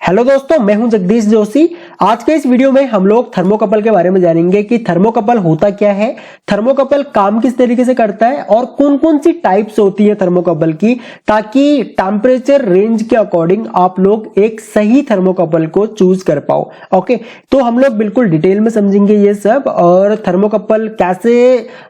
Hello दोस्तों, मैं हूं जगदीश जोशी। आज के इस वीडियो में हम लोग थर्मोकपल के बारे में जानेंगे कि थर्मोकपल होता क्या है, थर्मोकपल काम किस तरीके से करता है और कौन कौन सी टाइप्स होती है थर्मोकपल की, ताकि टेम्परेचर रेंज के अकॉर्डिंग आप लोग एक सही थर्मोकपल को चूज कर पाओ। ओके, तो हम लोग बिल्कुल डिटेल में समझेंगे ये सब, और थर्मोकपल कैसे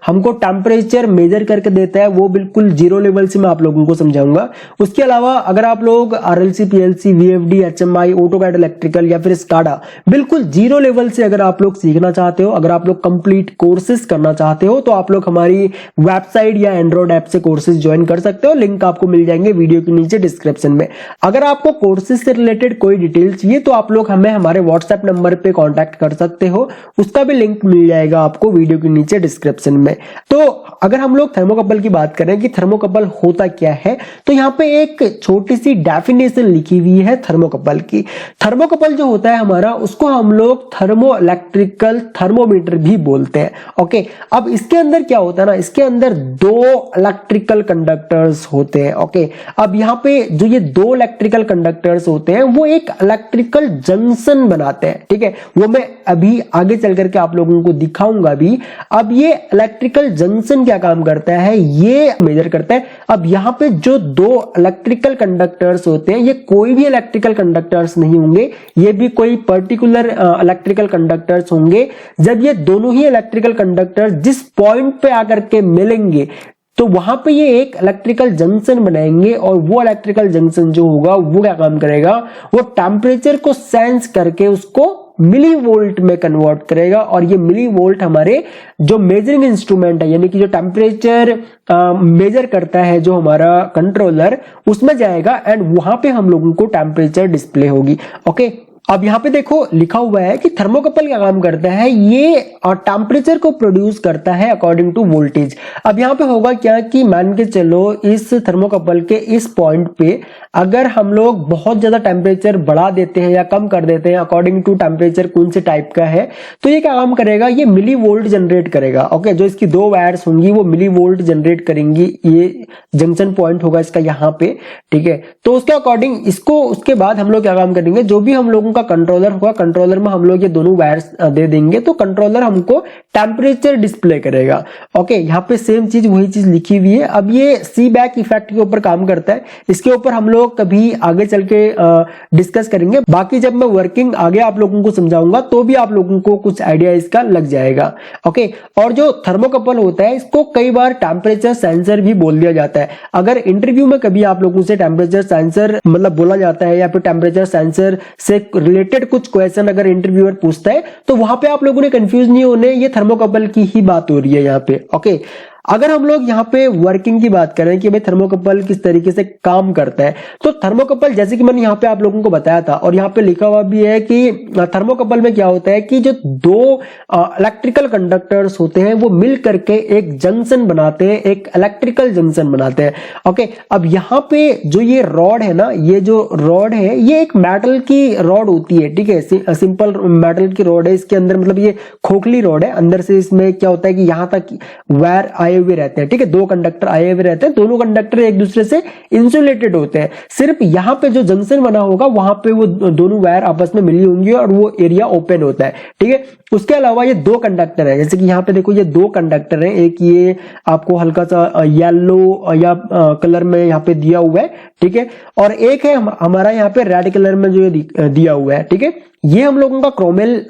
हमको टेम्परेचर मेजर करके देता है वो बिल्कुल जीरो लेवल से मैं आप लोगों को समझाऊंगा। उसके अलावा अगर आप लोग RLC, PLC, VFD, HMI, AutoCAD electrical या फिर स्काडा बिल्कुल जीरो लेवल से अगर आप लोग सीखना चाहते हो, अगर आप लोग कंप्लीट कोर्सेज करना चाहते हो, तो आप लोग हमारी वेबसाइट या एंड्रॉइड ऐप से कोर्सेज ज्वाइन कर सकते हो। लिंक आपको मिल जाएंगे वीडियो के नीचे डिस्क्रिप्शन में। अगर आपको कोर्सेज से रिलेटेड कोई डिटेल चाहिए तो आप लोग हमें हमारे व्हाट्सएप नंबर पे कांटेक्ट कर सकते हो, उसका भी लिंक मिल जाएगा आपको वीडियो के नीचे डिस्क्रिप्शन में। तो अगर हम लोग थर्मोकपल की बात करें कि थर्मोकपल होता क्या है, तो यहाँ पे एक छोटी सी डेफिनेशन लिखी हुई है थर्मोकपल की। थर्मोकपल जो होता है हमारा, उसको हम लोग थर्मो इलेक्ट्रिकल थर्मोमीटर भी बोलते हैं। ओके, अब इसके अंदर क्या होता है ना, इसके अंदर दो इलेक्ट्रिकल कंडक्टर्स होते हैं। ओके, अब यहाँ पे जो ये दो इलेक्ट्रिकल कंडक्टर्स होते हैं वो एक इलेक्ट्रिकल जंक्शन बनाते हैं। ठीक है, वो मैं अभी आगे चल करके आप लोगों को दिखाऊंगा भी। अब ये इलेक्ट्रिकल जंक्शन क्या काम करता है, ये मेजर करता है। अब यहाँ पे जो दो इलेक्ट्रिकल कंडक्टर्स होते हैं, ये कोई भी इलेक्ट्रिकल कंडक्टर्स नहीं होंगे, ये भी कोई पर्टिकुलर इलेक्ट्रिकल कंडक्टर्स होंगे। जब ये दोनों ही इलेक्ट्रिकल कंडक्टर जिस पॉइंट पे आकर के मिलेंगे तो वहां पे ये एक इलेक्ट्रिकल जंक्शन बनाएंगे, और वो इलेक्ट्रिकल जंक्शन जो होगा वो क्या काम करेगा, वो टेम्परेचर को सेंस करके उसको मिली वोल्ट में कन्वर्ट करेगा। और ये मिली वोल्ट हमारे जो मेजरिंग इंस्ट्रूमेंट है, यानी कि जो टेम्परेचर मेजर करता है जो हमारा कंट्रोलर, उसमें जाएगा एंड वहां पे हम लोगों को टेम्परेचर डिस्प्ले होगी। ओके, अब यहाँ पे देखो लिखा हुआ है कि थर्मोकपल क्या काम करता है, ये टेम्परेचर को प्रोड्यूस करता है अकॉर्डिंग टू वोल्टेज। अब यहाँ पे होगा क्या कि मान के चलो इस थर्मोकपल के इस पॉइंट पे अगर हम लोग बहुत ज्यादा टेम्परेचर बढ़ा देते हैं या कम कर देते हैं अकॉर्डिंग टू टेम्परेचर कौन से टाइप का है, तो ये क्या काम करेगा, ये मिली वोल्ट जनरेट करेगा। ओके, जो इसकी दो वायर्स होंगी वो मिली वोल्ट जनरेट करेंगी। ये जंक्शन पॉइंट होगा इसका यहाँ पे। ठीक है, तो उसके अकॉर्डिंग इसको, उसके बाद हम लोग क्या काम करेंगे, जो भी हम लोगों का कंट्रोलर होगा, कंट्रोलर में हम लोग ये दोनों वायर्स दे देंगे, तो कंट्रोलर हमको टेम्परेचर डिस्प्ले करेगा। ओके, यहाँ पे सेम चीज वही चीज लिखी हुई है। अब ये सी बैक इफेक्ट के ऊपर काम करता है, इसके ऊपर हम लोग कभी आगे चल के डिस्कस करेंगे। बाकी जब मैं वर्किंग आगे आप लोगों को समझाऊंगा तो भी आप लोगों को कुछ आइडिया इसका लग जाएगा। ओके, और जो थर्मोकपल होता है इसको कई बार टेम्परेचर सेंसर भी बोल दिया जाता है। अगर इंटरव्यू में कभी आप लोगों से टेम्परेचर सेंसर मतलब बोला जाता है, या फिर टेम्परेचर सेंसर से रिलेटेड कुछ क्वेश्चन अगर इंटरव्यूअर पूछता है, तो वहां पे आप लोगों ने कंफ्यूज नहीं होने, ये थर्मोकपल की ही बात हो रही है यहाँ पे। ओके, अगर हम लोग यहाँ पे वर्किंग की बात करें कि भाई थर्मोकपल किस तरीके से काम करता है, तो थर्मोकपल जैसे कि मैंने यहाँ पे आप लोगों को बताया था, और यहाँ पे लिखा हुआ भी है कि थर्मोकपल में क्या होता है कि जो दो इलेक्ट्रिकल कंडक्टर्स होते हैं वो मिल करके एक जंक्शन बनाते हैं, एक इलेक्ट्रिकल जंक्शन बनाते हैं। ओके, अब यहाँ पे जो ये रॉड है ना, ये जो रॉड है ये एक मेटल की रॉड होती है। ठीक है, सिंपल मेटल की रॉड है, इसके अंदर मतलब ये खोखली रॉड है। अंदर से इसमें क्या होता है कि यहाँ तक वायर आए हुए रहते हैं। ठीक है, दो कंडक्टर आए हुए रहते हैं, दोनों कंडक्टर एक दूसरे से इंसुलेटेड होते हैं। सिर्फ यहाँ पे जो जंक्शन बना होगा वहां पे वो दोनों वायर आपस में मिली होंगी और वो एरिया ओपन होता है। ठीक है, उसके अलावा ये दो कंडक्टर है, जैसे कि यहाँ पे देखो ये दो कंडक्टर है, एक ये आपको हल्का सा येलो या कलर में यहाँ पे दिया हुआ है। ठीक है, और एक है हमारा यहाँ पे रेड कलर में जो दिया हुआ है। ठीक है, ये हम लोगों का क्रोमेल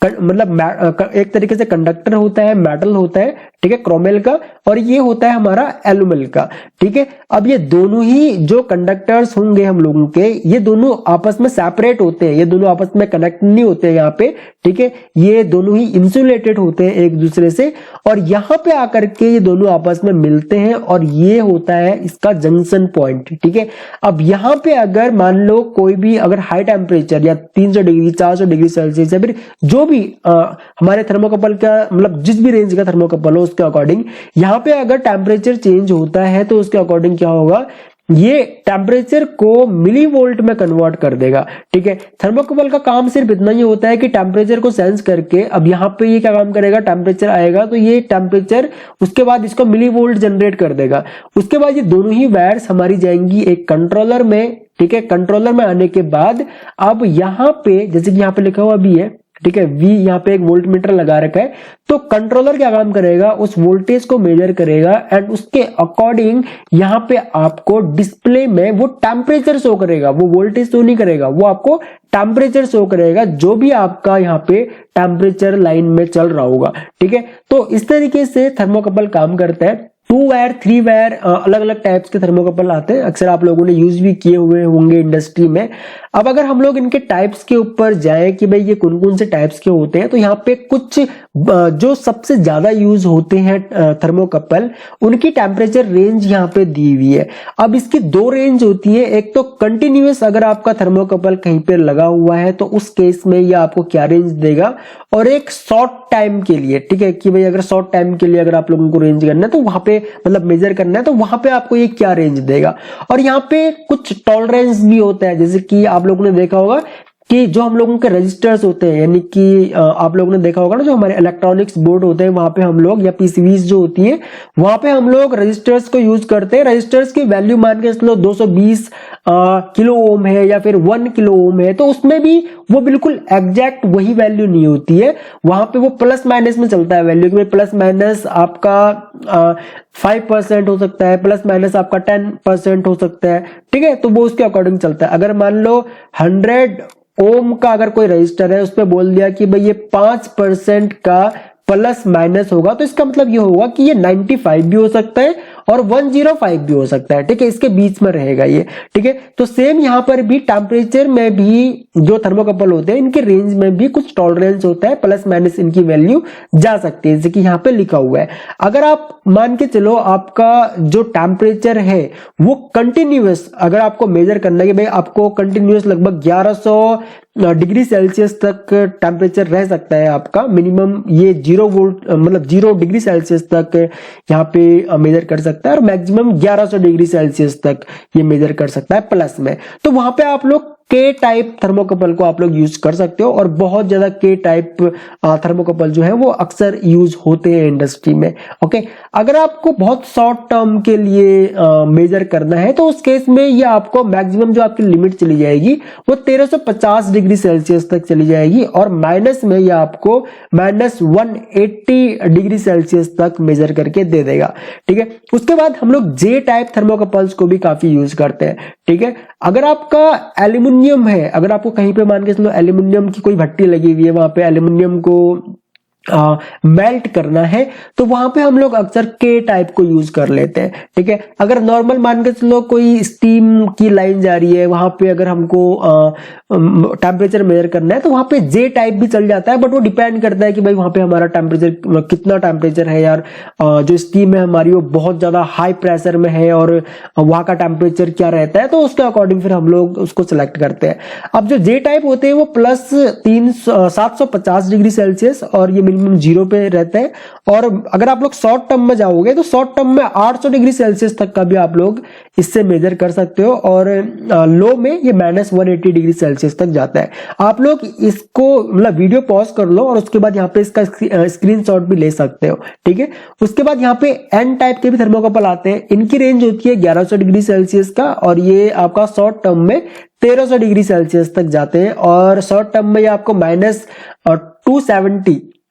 मतलब एक तरीके से कंडक्टर होता है, मेटल होता है। ठीक है, क्रोमेल का, और ये होता है हमारा एल्यूमिल का। ठीक है, अब ये दोनों ही जो कंडक्टर्स होंगे हम लोगों के, ये दोनों आपस में सेपरेट होते हैं, ये दोनों आपस में कनेक्ट नहीं होते हैं यहाँ पे। ठीक है, ये दोनों ही इंसुलेटेड होते हैं एक दूसरे से, और यहाँ पे आकर के ये दोनों आपस में मिलते हैं, और ये होता है इसका जंक्शन पॉइंट। ठीक है, अब यहाँ पे अगर मान लो कोई भी अगर हाई टेम्परेचर या 300 डिग्री 400 डिग्री सेल्सियस या फिर जो भी हमारे थर्मोकपल का मतलब जिस भी रेंज का थर्मोकपल हो उसके अकॉर्डिंग यहाँ पे अगर टेम्परेचर चेंज होता है, तो उसके अकॉर्डिंग क्या होगा ये टेम्परेचर को मिली वोल्ट में कन्वर्ट कर देगा। ठीक है, थर्मोकपल का काम सिर्फ इतना ही होता है कि टेम्परेचर को सेंस करके, अब यहाँ पे ये क्या काम करेगा, टेम्परेचर आएगा तो ये टेम्परेचर उसके बाद इसको मिली वोल्ट जनरेट कर देगा। उसके बाद ये दोनों ही वायर्स हमारी जाएंगी एक कंट्रोलर में। ठीक है, कंट्रोलर में आने के बाद अब यहाँ पे जैसे कि यहाँ पे लिखा हुआ भी है, ठीक है, V यहाँ पे एक वोल्ट मीटर लगा रखा है, तो कंट्रोलर क्या काम करेगा, उस वोल्टेज को मेजर करेगा एंड उसके अकॉर्डिंग यहाँ पे आपको डिस्प्ले में वो टेम्परेचर शो करेगा। वो वोल्टेज शो नहीं करेगा, वो आपको टेम्परेचर शो करेगा, जो भी आपका यहाँ पे टेम्परेचर लाइन में चल रहा होगा। ठीक है, तो इस तरीके से थर्मोकपल काम करता है। 2 वायर 3 वायर अलग अलग टाइप्स के थर्मोकपल आते हैं, अक्सर आप लोगों ने यूज भी किए हुए होंगे इंडस्ट्री में। अब अगर हम लोग इनके टाइप्स के ऊपर जाएं कि भाई ये कौन कौन से टाइप्स के होते हैं, तो यहाँ पे कुछ जो सबसे ज्यादा यूज होते हैं थर्मोकपल, उनकी टेम्परेचर रेंज यहाँ पे दी हुई है। अब इसकी 2 रेंज होती है, एक तो कंटिन्यूअस अगर आपका थर्मोकपल कहीं पे लगा हुआ है तो उस केस में ये आपको क्या रेंज देगा, और एक शॉर्ट टाइम के लिए। ठीक है, कि भाई अगर शॉर्ट टाइम के लिए अगर आप लोगों को रेंज करना है तो वहां पे मतलब मेजर करना है तो वहां पे आपको ये क्या रेंज देगा। और यहाँ पे कुछ टॉलरेंस भी होता है, जैसे कि आप लोगों ने देखा होगा कि जो हम लोगों के रजिस्टर्स होते हैं, यानी कि आप लोगों ने देखा होगा ना, जो हमारे इलेक्ट्रॉनिक्स बोर्ड होते हैं वहां पे हम लोग, या पीसीबीज जो होती है वहां पे हम लोग रजिस्टर्स को यूज करते हैं। रजिस्टर्स की वैल्यू मान के चलो 220 किलो ओम है या फिर 1 किलो ओम है, तो उसमें भी वो बिल्कुल एग्जैक्ट वही वैल्यू नहीं होती है, वहां पे वो प्लस माइनस में चलता है वैल्यू, कि प्लस माइनस आपका 5% हो सकता है, प्लस माइनस आपका 10% हो सकता है। ठीक है, तो वो उसके अकॉर्डिंग चलता है। अगर मान लो 100 ओम का अगर कोई रजिस्टर है, उस पर बोल दिया कि भाई ये 5% का प्लस माइनस होगा, तो इसका मतलब ये होगा कि ये 95 भी हो सकता है और 105 भी हो सकता है। ठीक है, इसके बीच में रहेगा ये। ठीक है, तो सेम यहां पर भी टेम्परेचर में भी जो थर्मोकपल होते हैं इनके रेंज में भी कुछ टॉलरेंस होता है, प्लस माइनस इनकी वैल्यू जा सकती है, जैसे कि यहाँ पे लिखा हुआ है। अगर आप मान के चलो आपका जो टेम्परेचर है वो कंटिन्यूअस अगर आपको मेजर करना है कि भाई आपको कंटिन्यूअस लगभग 1100 डिग्री सेल्सियस तक टेम्परेचर रह सकता है आपका मिनिमम, ये 0 वोल्ट मतलब 0 डिग्री सेल्सियस तक यहाँ पे मेजर कर सकता है, और मैक्सिमम 1100 डिग्री सेल्सियस तक ये मेजर कर सकता है प्लस में। तो वहां पे आप लोग के टाइप थर्मोकपल को आप लोग यूज कर सकते हो, और बहुत ज्यादा के टाइप थर्मोकपल जो है वो अक्सर यूज होते हैं इंडस्ट्री में। ओके, अगर आपको बहुत शॉर्ट टर्म के लिए मेजर करना है तो उस केस में ये आपको मैक्सिमम जो आपकी लिमिट चली जाएगी वो 1350 डिग्री सेल्सियस तक चली जाएगी, और माइनस में ये आपको -180 डिग्री सेल्सियस तक मेजर करके दे देगा। ठीक है, उसके बाद हम लोग जे टाइप थर्मोकपल्स को भी काफी यूज करते हैं। ठीक है, अगर आपका एल्यूमिनियम है, अगर आपको कहीं पे मान के चलो एल्यूमिनियम की कोई भट्टी लगी हुई है, वहां पे एल्यूमिनियम को मेल्ट करना है, तो वहां पे हम लोग अक्सर के टाइप को यूज कर लेते हैं। ठीक है, अगर नॉर्मल मान के चलो कोई स्टीम की लाइन जा रही है, वहां पे अगर हमको टेम्परेचर मेजर करना है तो वहां पे जे टाइप भी चल जाता है, बट वो डिपेंड करता है कि भाई वहां पे हमारा टेम्परेचर कितना टेम्परेचर है यार, जो स्टीम है हमारी वो बहुत ज्यादा हाई प्रेशर में है और वहां का टेम्परेचर क्या रहता है, तो उसके अकॉर्डिंग फिर हम लोग उसको सिलेक्ट करते हैं। अब जो जे टाइप होते हैं वो प्लस 750 डिग्री सेल्सियस और ये मिनिमम 0 पे रहते हैं, और अगर आप लोग शॉर्ट टर्म में जाओगे तो शॉर्ट टर्म में 800 डिग्री सेल्सियस तक का भी आप लोग इससे मेजर कर सकते हो, और लो में ये -180 डिग्री सेल्सियस तक जाता है। आप लोग इसको मतलब वीडियो पॉज कर लो और उसके बाद यहाँ पे इसका स्क्रीनशॉट भी ले सकते हो। ठीक है, उसके बाद यहाँ पे एन टाइप के भी थर्मोकपल आते हैं, इनकी रेंज होती है 1100 डिग्री सेल्सियस का, और ये आपका शॉर्ट टर्म में 1300 डिग्री सेल्सियस तक जाते हैं, और शॉर्ट टर्म में ये आपको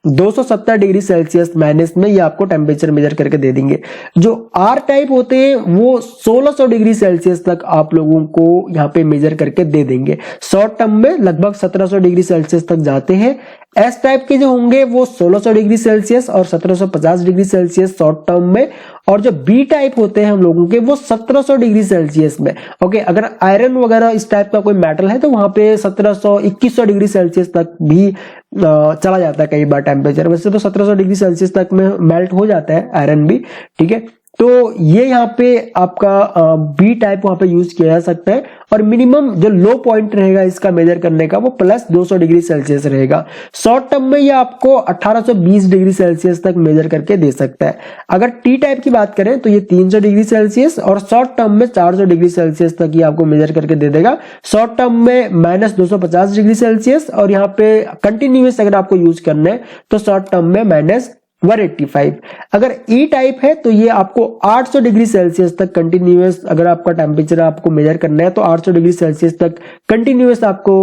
-270 डिग्री सेल्सियस माइनस में ये आपको टेम्परेचर मेजर करके दे देंगे। जो आर टाइप होते हैं वो 1600 डिग्री सेल्सियस तक आप लोगों को यहाँ पे मेजर करके दे देंगे, शॉर्ट टर्म में लगभग 1700 डिग्री सेल्सियस तक जाते हैं। एस टाइप के जो होंगे वो 1600 डिग्री सेल्सियस और 1750 डिग्री सेल्सियस शॉर्ट टर्म में, और जो बी टाइप होते हैं हम लोगों के वो 1700 डिग्री सेल्सियस में। ओके, अगर आयरन वगैरह इस टाइप का कोई मेटल है तो वहां पे 1700-2100 डिग्री सेल्सियस तक भी चला जाता है कई बार टेम्परेचर, वैसे तो 1700 डिग्री सेल्सियस तक में मेल्ट हो जाता है आयरन भी। ठीक है, तो ये यहाँ पे आपका बी टाइप वहां पे यूज किया जा सकता है। और मिनिमम जो लो पॉइंट रहेगा इसका मेजर करने का वो प्लस 200 डिग्री सेल्सियस रहेगा। शॉर्ट टर्म में ये आपको 1820 डिग्री सेल्सियस तक मेजर करके दे सकता है। अगर टी टाइप की बात करें तो ये 300 डिग्री सेल्सियस और शॉर्ट टर्म में 400 डिग्री सेल्सियस तक ये आपको मेजर करके दे देगा। शॉर्ट टर्म में -250 डिग्री सेल्सियस और यहाँ पे कंटिन्यूअस अगर आपको यूज करना है तो शॉर्ट टर्म में -185। अगर ई टाइप है तो ये आपको 800 डिग्री सेल्सियस तक कंटिन्यूअस, अगर आपका टेम्परेचर आपको मेजर करना है तो 800 डिग्री सेल्सियस तक कंटिन्यूअस आपको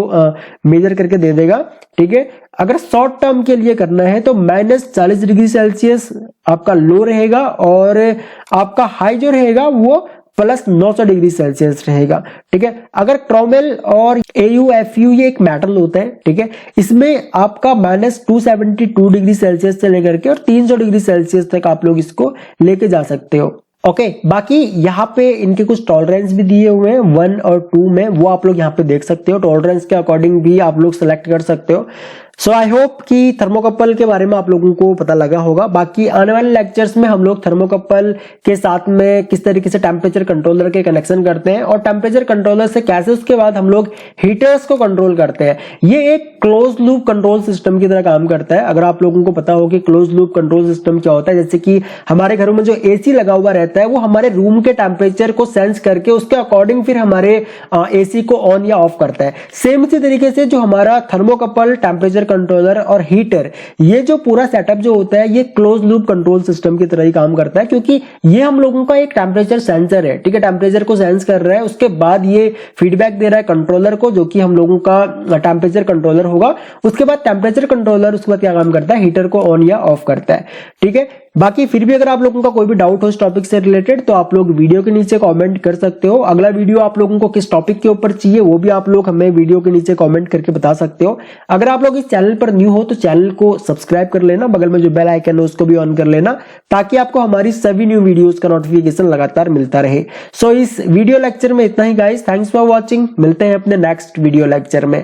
मेजर करके दे देगा। ठीक है, अगर शॉर्ट टर्म के लिए करना है तो -40 डिग्री सेल्सियस आपका लो रहेगा और आपका हाई जो रहेगा वो +900 डिग्री सेल्सियस रहेगा। ठीक है, अगर ट्रोमेल और AuFu ये एक मेटल होता है, ठीक है, इसमें आपका -272 डिग्री सेल्सियस से लेकर के और 300 डिग्री सेल्सियस तक आप लोग इसको लेके जा सकते हो। ओके, बाकी यहाँ पे इनके कुछ टॉलरेंस भी दिए हुए हैं 1 और 2 में, वो आप लोग यहाँ पे देख सकते हो। टॉलरेंस के अकॉर्डिंग भी आप लोग सेलेक्ट कर सकते हो। सो आई होप कि थर्मोकपल के बारे में आप लोगों को पता लगा होगा। बाकी आने वाले लेक्चर्स में हम लोग थर्मोकपल के साथ में किस तरीके से टेम्परेचर कंट्रोलर के कनेक्शन करते हैं और टेम्परेचर कंट्रोलर से कैसे उसके बाद हम लोग हीटर्स को कंट्रोल करते हैं। ये एक क्लोज लूप कंट्रोल सिस्टम की तरह काम करता है। अगर आप लोगों को पता हो कि क्लोज लूप कंट्रोल सिस्टम क्या होता है, जैसे कि हमारे घरों में जो एसी लगा हुआ रहता है वो हमारे रूम के टेम्परेचर को सेंस करके उसके अकॉर्डिंग फिर हमारे एसी को ऑन या ऑफ करता है। सेम इसी तरीके से जो हमारा थर्मोकपल, टेम्परेचर कंट्रोलर और हीटर, ये जो पूरा सेटअप जो होता है ये क्लोज लूप कंट्रोल सिस्टम की तरह ही काम करता है, क्योंकि ये हम लोगों का एक टेम्परेचर सेंसर है। ठीक है, टेम्परेचर को सेंस कर रहा है, उसके बाद ये फीडबैक दे रहा है कंट्रोलर को, जो कि हम लोगों का टेम्परेचर कंट्रोलर होगा। उसके बाद टेम्परेचर कंट्रोलर उसके बाद क्या काम करता है, हीटर को ऑन या ऑफ करता है। ठीक है, बाकी फिर भी अगर आप लोगों का कोई भी डाउट हो इस टॉपिक से रिलेटेड तो आप लोग वीडियो के नीचे कमेंट कर सकते हो। अगला वीडियो आप लोगों को किस टॉपिक के ऊपर चाहिए वो भी आप लोग हमें वीडियो के नीचे कमेंट करके बता सकते हो। अगर आप लोग इस चैनल पर न्यू हो तो चैनल को सब्सक्राइब कर लेना, बगल में जो बेल आइकन है उसको भी ऑन कर लेना, ताकि आपको हमारी सभी न्यू वीडियोस का नोटिफिकेशन लगातार मिलता रहे। सो इस वीडियो लेक्चर में इतना ही गाइस, थैंक्स फॉर वॉचिंग। मिलते हैं अपने नेक्स्ट वीडियो लेक्चर में।